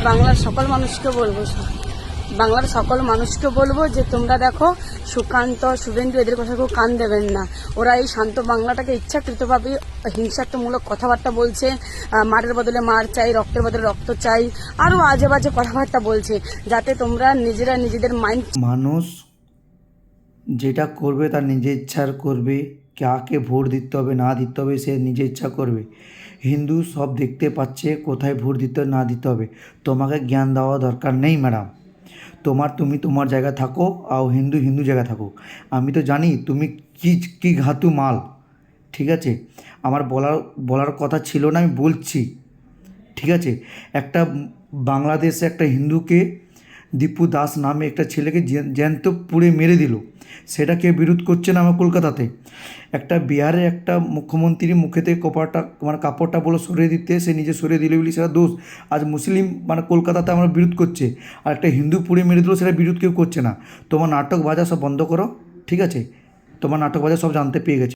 বাংলার সকল মানুষকে বলবো যে তোমরা দেখো সুকান্ত, শুভেন্দু এদের কথা কেউ কান দেবেন না। ওরা এই শান্ত বাংলাটাকে ইচ্ছাকৃতভাবে হিংসাত্মমূলক কথাবার্তা বলছে, মারের বদলে মার চাই, রক্তের বদলে রক্ত চাই, আরও আজে বাজে কথাবার্তা বলছে, যাতে তোমরা নিজেরা নিজেদের মাইন্ড। মানুষ যেটা করবে তার নিজের ইচ্ছার করবে, কাকে ভোট দিতে হবে না দিতে হবে সে নিজের ইচ্ছা করবে। হিন্দু সব দেখতে পাচ্ছে কোথায় ভোট দিতে না দিতে হবে, তোমাকে জ্ঞান দেওয়া দরকার নেই ম্যাডাম। তুমি তোমার জায়গায় থাকো আর হিন্দু জায়গায় থাকো। আমি তো জানি তুমি কি ঘাতু মাল, ঠিক আছে? আমার বলার কথা ছিল না, আমি বলছি, ঠিক আছে? একটা বাংলাদেশে একটা হিন্দুকে, দীপু দাস নামে একটা ছেলেকে জ্যান্ত পুড়ে মেরে দিল, সেটা কেউ বিরোধ করছে না আমার কলকাতাতে। একটা বিহারে একটা মুখ্যমন্ত্রী মুখেতে কাপড়টা বলে সরিয়ে দিতে, সে নিজে সরিয়ে দিল বলে সেটা দোষ। আজ মুসলিম কলকাতাতে আমরা বিরোধ করছে, আর একটা হিন্দু পুড়ে মেরে দিল সেটা বিরোধ কেউ করছে না। তোমার নাটক বাজা সব বন্ধ করো, ঠিক আছে? তোমার নাটক বাজা সব জানতে পেয়ে গেছে।